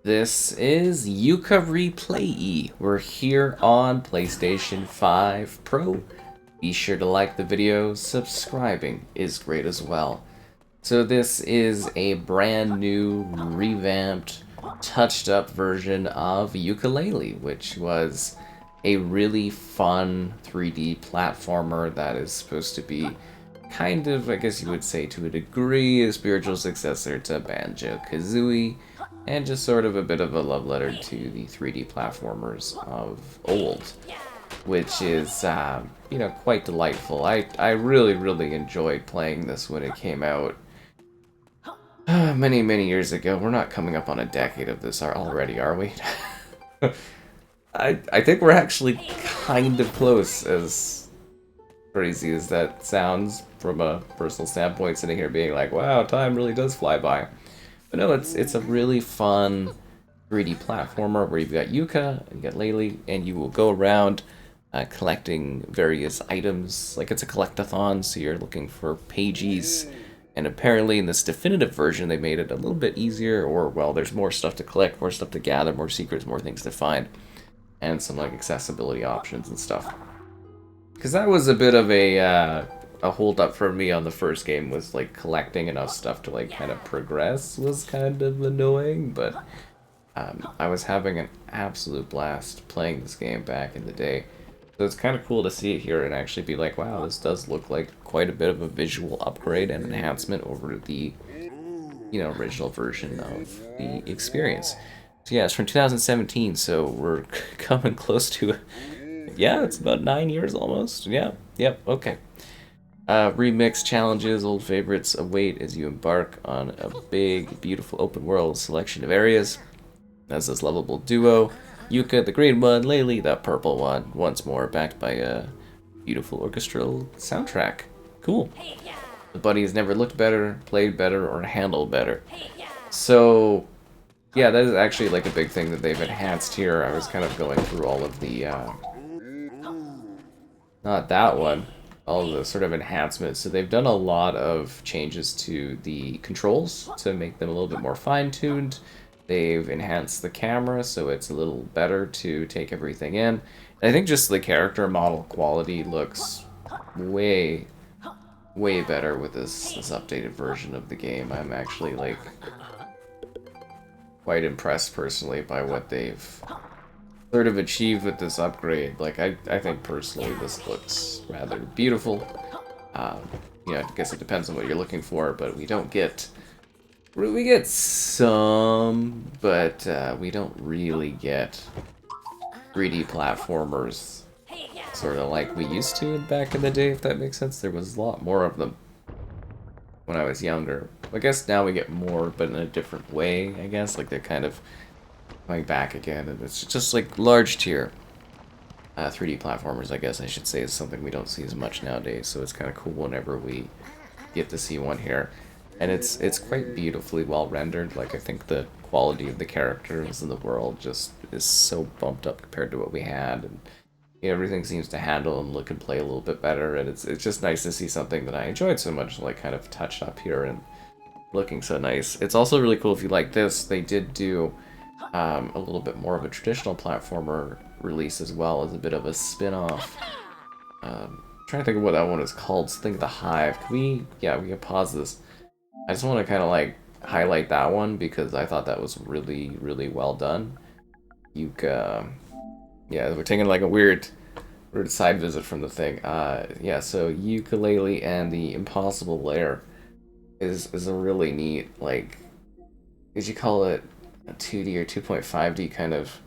This is Yooka-Replaylee. We're here on PlayStation 5 Pro. Be sure to like the video, subscribing is great as well. So this is a brand new, revamped, touched up version of Yooka-Laylee, which was a really fun 3D platformer that is supposed to be kind of, I guess you would say to a degree, a spiritual successor to Banjo-Kazooie, and just sort of a bit of a love letter to the 3D platformers of old, which is, quite delightful. I really enjoyed playing this when it came out many years ago. We're not coming up on a decade of this already, are we? I think we're actually kind of close, as crazy as that sounds from a personal standpoint, sitting here being like, wow, time really does fly by. But no, it's a really fun 3D platformer where you've got Yooka and you got Laylee, and you will go around collecting various items. Like, it's a collectathon, so you're looking for Pagies. And apparently in this definitive version, they made it a little bit easier, or, well, there's more stuff to collect, more stuff to gather, more secrets, more things to find, and some, like, accessibility options and stuff. Because that was a bit of a hold up for me on the first game, was like collecting enough stuff to like kind of progress was kind of annoying, but I was having an absolute blast playing this game back in the day. So it's kind of cool to see it here and actually be like, wow, this does look like quite a bit of a visual upgrade and enhancement over the, original version of the experience. So yeah, it's from 2017, so we're coming close to, yeah, it's about 9 years almost. Yeah, yep, okay. Remix challenges, old favorites await as you embark on a big, beautiful open world selection of areas. As this lovable duo, Yooka, the green one, Laylee, the purple one, once more backed by a beautiful orchestral soundtrack. Cool. The buddies never looked better, played better, or handled better. So, yeah, that is actually like a big thing that they've enhanced here. I was kind of going through all of the, not that one. All the sort of enhancements. So they've done a lot of changes to the controls to make them a little bit more fine-tuned. They've enhanced the camera so it's a little better to take everything in. And I think just the character model quality looks way better with this updated version of the game. I'm actually like quite impressed personally by what they've sort of achieved with this upgrade. Like, I think personally this looks rather beautiful. I guess it depends on what you're looking for, but we get some, but we don't really get 3D platformers sort of like we used to back in the day, if that makes sense. There was a lot more of them when I was younger. I guess now we get more, but in a different way, I guess. Like, they're kind of going back again, and it's just like large tier 3D platformers, I guess I should say, is something we don't see as much nowadays. So it's kind of cool whenever we get to see one here, and it's quite beautifully well rendered. Like, I think the quality of the characters in the world just is so bumped up compared to what we had, and everything seems to handle and look and play a little bit better. And it's just nice to see something that I enjoyed so much, like, kind of touched up here and looking so nice. It's also really cool if you like this. They did do a little bit more of a traditional platformer release as well, as a bit of a spin-off. Trying to think of what that one is called. Something the Hive. We can pause this. I just want to kind of like highlight that one because I thought that was really well done. Yooka. Yeah, we're taking like a weird side visit from the thing. So Yooka-Laylee and the Impossible Lair is a really neat, like, did you call it a 2D or 2.5D kind of?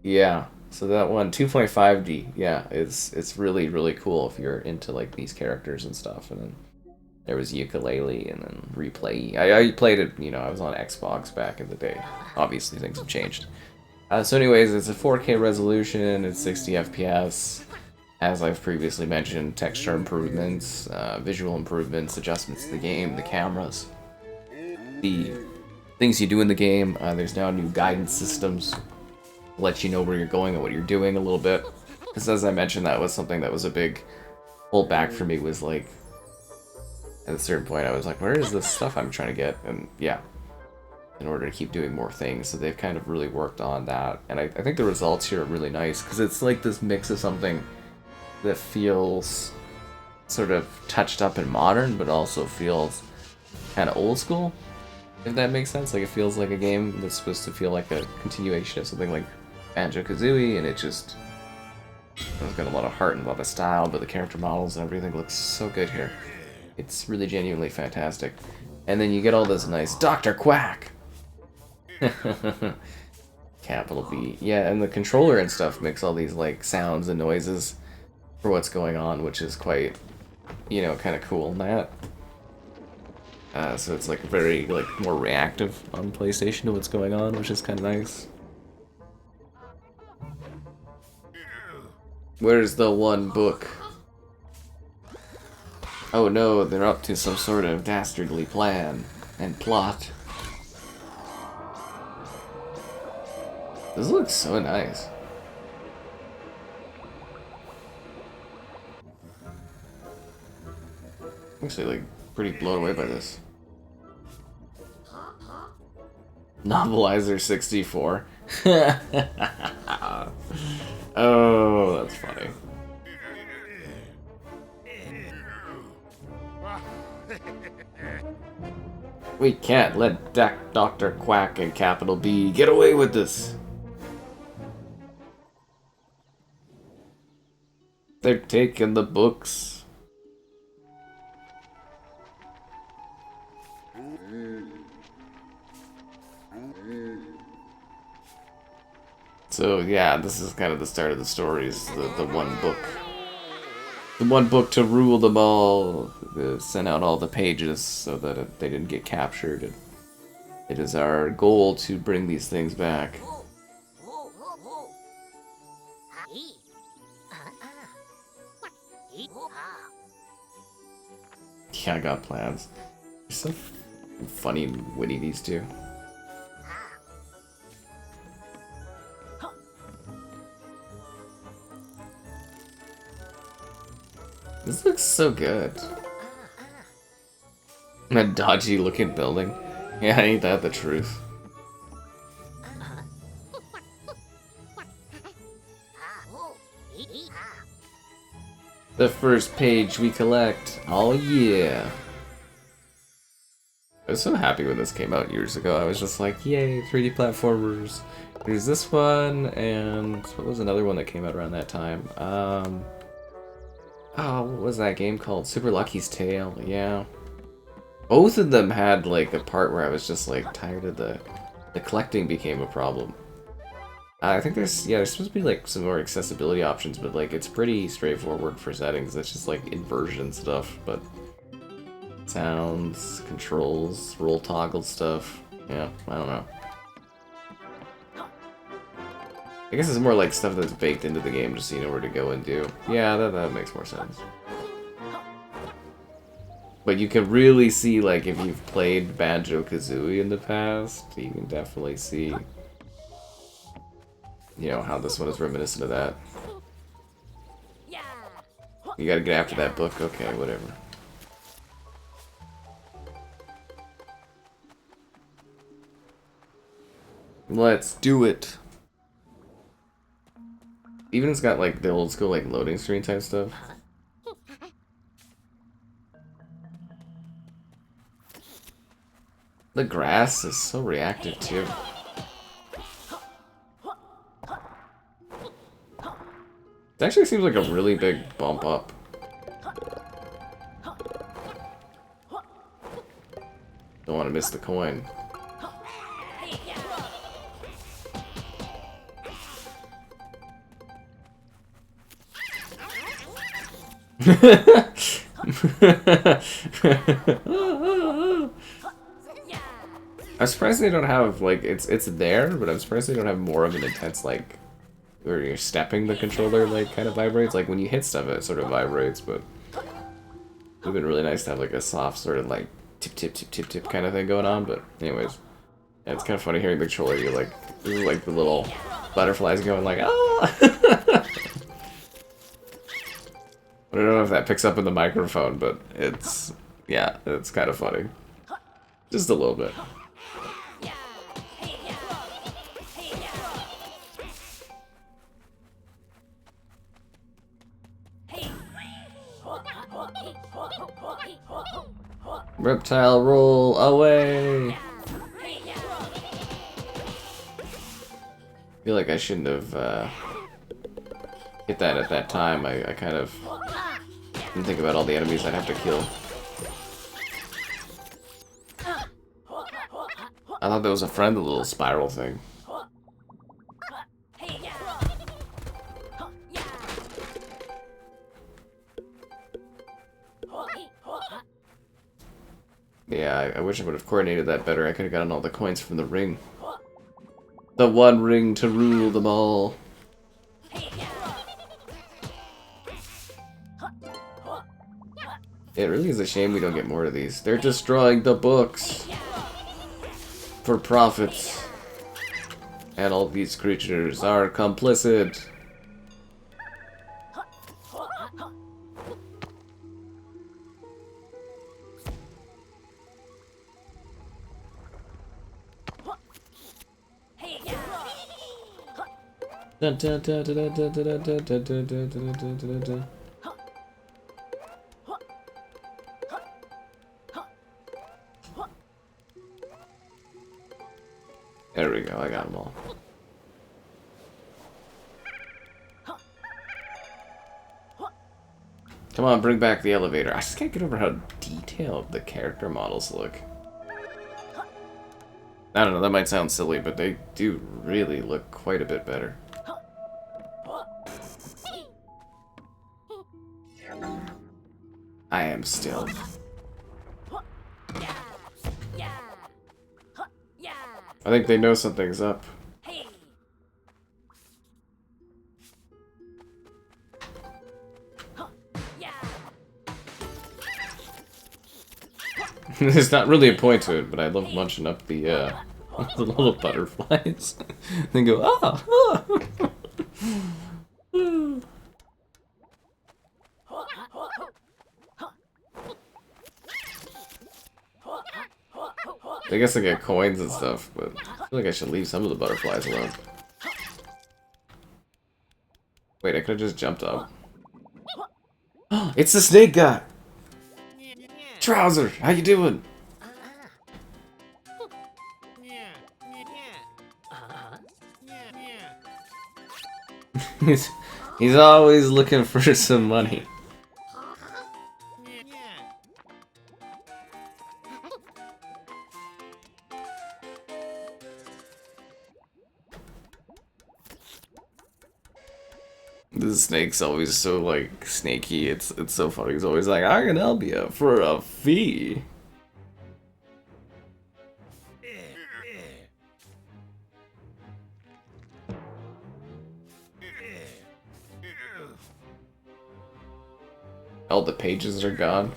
Yeah, so that one, 2.5D, yeah, it's really cool if you're into like these characters and stuff. And then there was Yooka-Laylee and then Replayee. I played it, I was on Xbox back in the day. Obviously things have changed. So anyways, it's a 4K resolution, it's 60 FPS. As I've previously mentioned, texture improvements, visual improvements, adjustments to the game, the cameras, the things you do in the game. There's now new guidance systems to let you know where you're going and what you're doing a little bit. Because as I mentioned, that was something that was a big holdback for me, was like, at a certain point I was like, where is this stuff I'm trying to get? And yeah, in order to keep doing more things. So they've kind of really worked on that, and I think the results here are really nice because it's like this mix of something that feels sort of touched up and modern, but also feels kind of old school, if that makes sense. Like, it feels like a game that's supposed to feel like a continuation of something like Banjo-Kazooie, and it's got a lot of heart and a lot of style, but the character models and everything looks so good here. It's really genuinely fantastic. And then you get all this nice Dr. Quack! Capital B. Yeah, and the controller and stuff makes all these, like, sounds and noises for what's going on, which is quite, you know, kind of cool in that. So it's, like, very, like, more reactive on PlayStation to what's going on, which is kind of nice. Where's the one book? Oh no, they're up to some sort of dastardly plan and plot. This looks so nice. Actually, like, pretty blown away by this. Novelizer 64. Oh, that's funny. We can't let Dr. Quack and Capital B get away with this. They're taking the books. So yeah, this is kind of the start of the stories. The one book. The one book to rule them all. Send out all the pages so that they didn't get captured. It is our goal to bring these things back. Yeah, I got plans. They're so funny and witty, these two. This looks so good. A dodgy looking building. Yeah, ain't that the truth? The first page we collect. Oh yeah. I was so happy when this came out years ago. I was just like, yay, 3D platformers. There's this one, and what was another one that came out around that time? Oh, what was that game called? Super Lucky's Tale, yeah. Both of them had, like, a part where I was just, like, tired of the collecting became a problem. I think there's supposed to be, like, some more accessibility options, but, like, it's pretty straightforward for settings. It's just, like, inversion stuff, but sounds, controls, roll toggle stuff. Yeah, I don't know. I guess it's more like stuff that's baked into the game just so you know where to go and do. Yeah, that makes more sense. But you can really see, like, if you've played Banjo-Kazooie in the past, you can definitely see, you know, how this one is reminiscent of that. You gotta get after that book? Okay, whatever. Let's do it! Even it's got, like, the old school, like, loading screen type stuff. The grass is so reactive, too. It actually seems like a really big bump up. Don't want to miss the coin. I'm surprised they don't have, like, it's there, but I'm surprised they don't have more of an intense, like, where you're stepping the controller, like, kind of vibrates. Like, when you hit stuff, it sort of vibrates, but it would have been really nice to have, like, a soft sort of, like, tip, tip, tip, tip, tip kind of thing going on, but anyways. Yeah, it's kind of funny hearing the controller, you're like the little butterflies going, like, ah! I don't know if that picks up in the microphone, but it's, yeah, it's kind of funny. Just a little bit. Reptile roll away! I feel like I shouldn't have hit that at that time. I kind of didn't think about all the enemies I'd have to kill. I thought that was a friend, the little spiral thing. Yeah, I wish I would have coordinated that better. I could have gotten all the coins from the ring. The one ring to rule them all. It really is a shame we don't get more of these. They're destroying the books for profits. And all these creatures are complicit. Dun, dun, dun, dun, dun, dun, dun, dun, dun, dun, dun, dun, dun, dun, dun. There we go, I got them all. Come on, bring back the elevator. I just can't get over how detailed the character models look. I don't know, that might sound silly, but they do really look quite a bit better. I am still. I think they know something's up. There's not really a point to it, but I love munching up the the little butterflies. They go, ah, ah. I guess I get coins and stuff, but I feel like I should leave some of the butterflies alone. Wait, I could have just jumped up. It's the snake guy! Trouser, how you doing? He's always looking for some money. The snake's always so, like, snaky. It's so funny. He's always like, I can help you for a fee. All the pages are gone.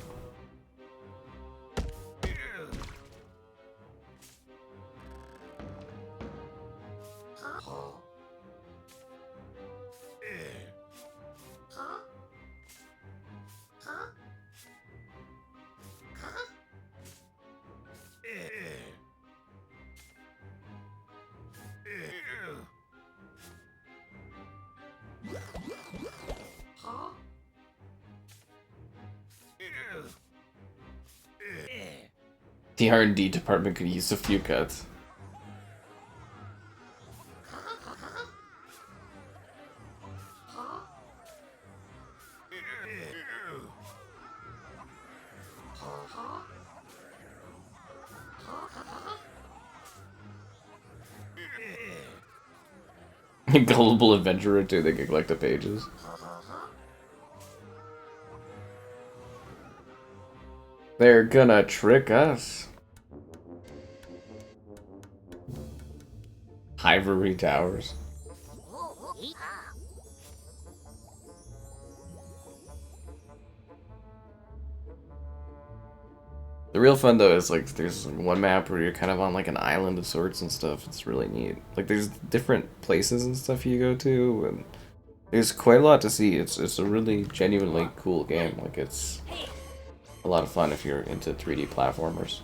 The R&D department could use a few cuts. A gullible adventurer too, they could collect the pages. They're gonna trick us. Ivory towers. The real fun though is like there's one map where you're kind of on like an island of sorts and stuff. It's really neat. Like there's different places and stuff you go to, and there's quite a lot to see. It's a really genuinely cool game. Like it's a lot of fun if you're into 3D platformers.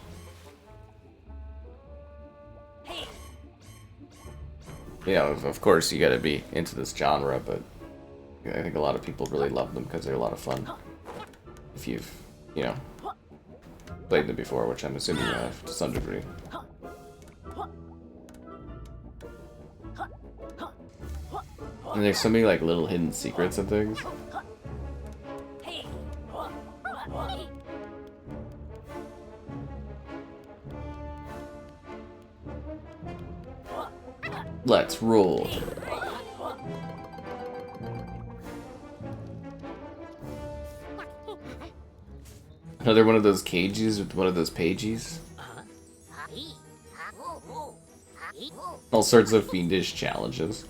Yeah, of course you gotta be into this genre, but I think a lot of people really love them because they're a lot of fun. If you've, you know, played them before, which I'm assuming you have to some degree. And there's so many like little hidden secrets and things. Let's roll. Another one of those cages with one of those pagies. All sorts of fiendish challenges.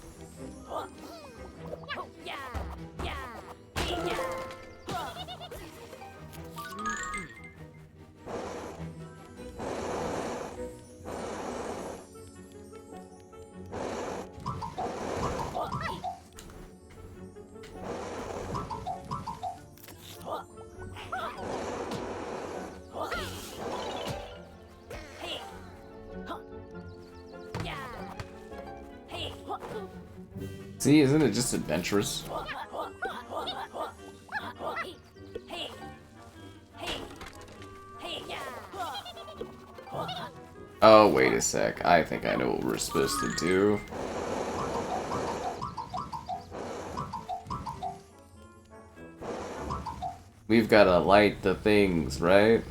See, isn't it just adventurous? Oh, wait a sec. I think I know what we're supposed to do. We've got to light the things, right?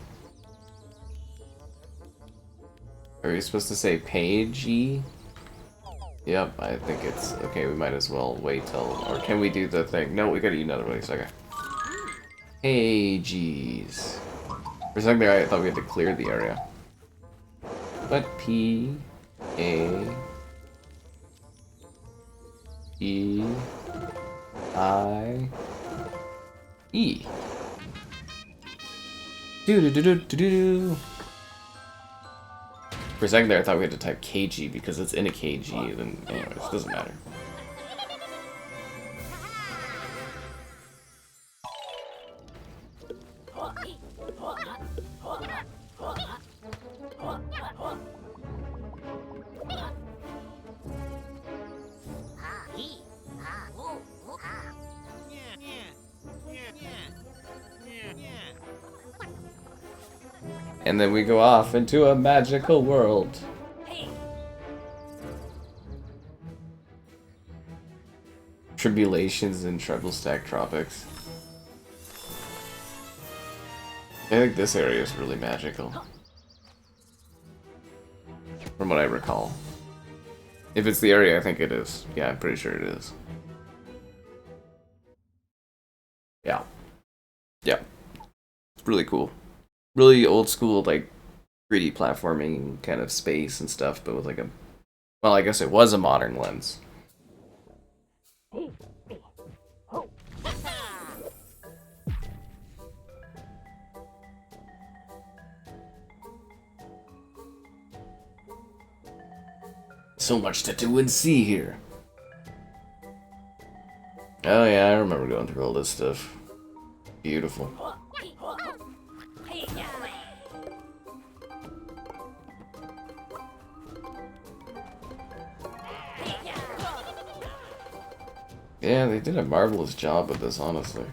Are we supposed to say Pagies? Yep, I think it's okay. We might as well wait till, or can we do the thing? No, we gotta eat another place. Okay. Pagies. For a second there, I thought we had to clear the area. But P A E I E. Do do do do do do. For a second there, I thought we had to type KG because it's in a KG, then anyways, it doesn't matter. And then we go off into a magical world. Tribulations in Treble Stack Tropics. I think this area is really magical. From what I recall. If it's the area, I think it is. Yeah, I'm pretty sure it is. Yeah. Yeah. It's really cool. Really old school, like 3D platforming kind of space and stuff, but with like a, well, I guess it was a modern lens. So much to do and see here. Oh yeah, I remember going through all this stuff. Beautiful. Yeah, they did a marvelous job with this, honestly.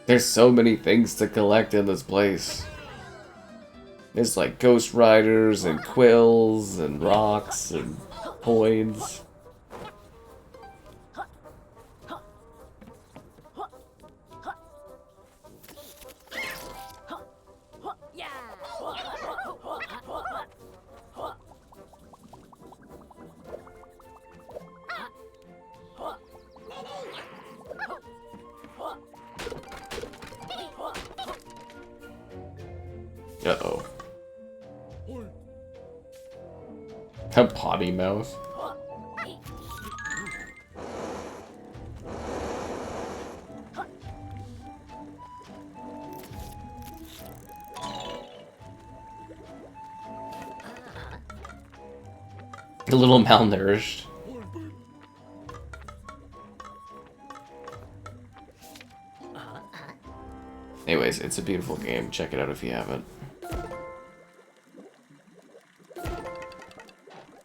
There's so many things to collect in this place. There's like ghost riders and quills and rocks and coins. Uh-oh. A potty mouth. A little malnourished. Anyways, it's a beautiful game. Check it out if you haven't.